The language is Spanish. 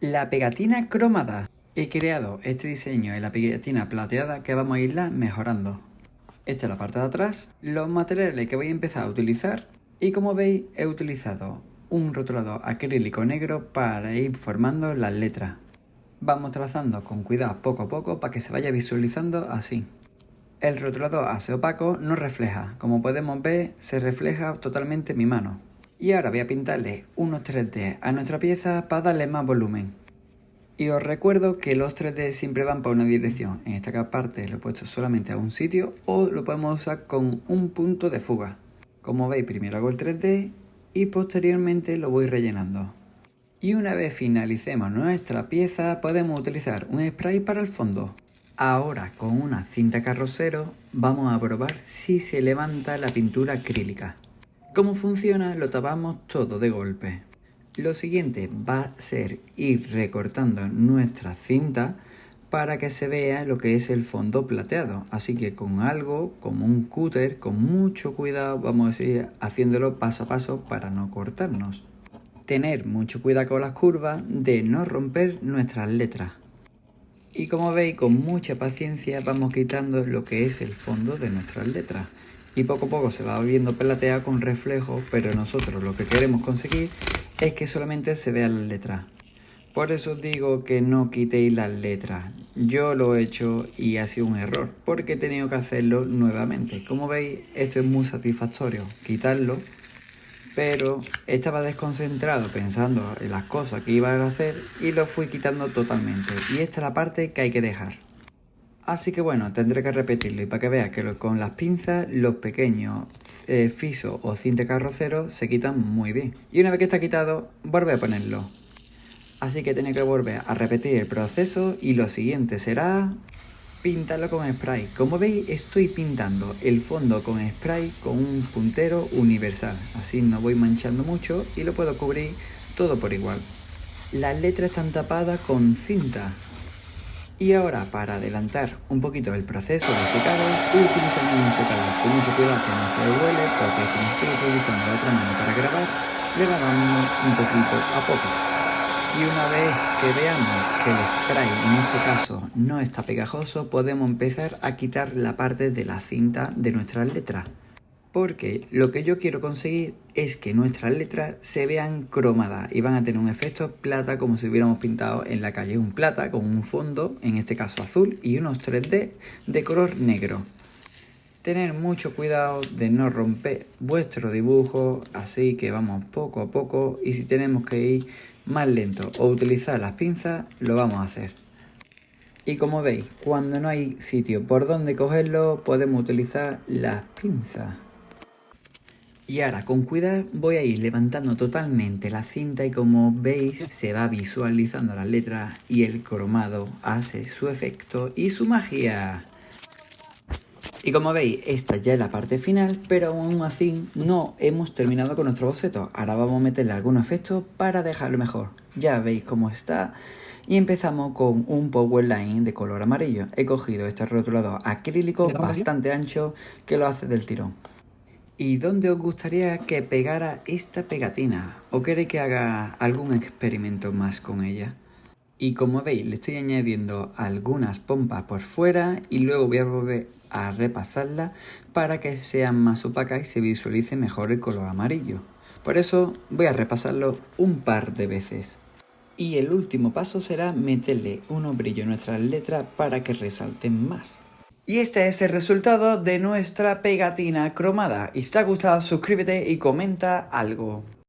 La pegatina cromada. He creado este diseño en la pegatina plateada que vamos a irla mejorando. Esta es la parte de atrás, los materiales que voy a empezar a utilizar y como veis he utilizado un rotulador acrílico negro para ir formando las letras. Vamos trazando con cuidado poco a poco para que se vaya visualizando así. El rotulador a ser opaco no refleja, como podemos ver se refleja totalmente en mi mano. Y ahora voy a pintarle unos 3D a nuestra pieza para darle más volumen. Y os recuerdo que los 3D siempre van para una dirección. En esta parte lo he puesto solamente a un sitio o lo podemos usar con un punto de fuga. Como veis, primero hago el 3D y posteriormente lo voy rellenando. Y una vez finalicemos nuestra pieza podemos utilizar un spray para el fondo. Ahora con una cinta carrocero vamos a probar si se levanta la pintura acrílica. ¿Cómo funciona? Lo tapamos todo de golpe. Lo siguiente va a ser ir recortando nuestra cinta para que se vea lo que es el fondo plateado. Así que con algo como un cúter, con mucho cuidado vamos a ir haciéndolo paso a paso para no cortarnos. Tener mucho cuidado con las curvas de no romper nuestras letras. Y como veis, con mucha paciencia vamos quitando lo que es el fondo de nuestras letras. Y poco a poco se va viendo plateado con reflejos, pero nosotros lo que queremos conseguir es que solamente se vean las letras. Por eso os digo que no quitéis las letras. Yo lo he hecho y ha sido un error, porque he tenido que hacerlo nuevamente. Como veis, esto es muy satisfactorio, quitarlo. Pero estaba desconcentrado pensando en las cosas que iba a hacer y lo fui quitando totalmente. Y esta es la parte que hay que dejar. Así que bueno, tendré que repetirlo y para que veas que con las pinzas los pequeños fisos o cinta carrocero se quitan muy bien. Y una vez que está quitado, vuelve a ponerlo. Así que tengo que volver a repetir el proceso y lo siguiente será pintarlo con spray. Como veis estoy pintando el fondo con spray con un puntero universal. Así no voy manchando mucho y lo puedo cubrir todo por igual. Las letras están tapadas con cinta. Y ahora para adelantar un poquito el proceso de secado, utilizamos un secador con mucho cuidado que no se huele, porque como estoy utilizando la otra mano para grabar, le vamos un poquito a poco. Y una vez que veamos que el spray en este caso no está pegajoso, podemos empezar a quitar la parte de la cinta de nuestras letras. Porque lo que yo quiero conseguir es que nuestras letras se vean cromadas y van a tener un efecto plata como si hubiéramos pintado en la calle un plata con un fondo, en este caso azul, y unos 3D de color negro. Tener mucho cuidado de no romper vuestro dibujo, así que vamos poco a poco y si tenemos que ir más lento o utilizar las pinzas, lo vamos a hacer. Y como veis, cuando no hay sitio por donde cogerlo, podemos utilizar las pinzas. Y ahora con cuidado voy a ir levantando totalmente la cinta y como veis se va visualizando las letras y el cromado hace su efecto y su magia. Y como veis esta ya es la parte final, pero aún así no hemos terminado con nuestro boceto. Ahora vamos a meterle algún efecto para dejarlo mejor. Ya veis cómo está. Y empezamos con un powerline de color amarillo. He cogido este rotulador acrílico bastante ancho que lo hace del tirón. ¿Y dónde os gustaría que pegara esta pegatina? ¿O queréis que haga algún experimento más con ella? Y como veis le estoy añadiendo algunas pompas por fuera y luego voy a volver a repasarla para que sean más opacas y se visualice mejor el color amarillo. Por eso voy a repasarlo un par de veces. Y el último paso será meterle unos brillos a nuestras letras para que resalten más. Y este es el resultado de nuestra pegatina cromada. Y si te ha gustado, suscríbete y comenta algo.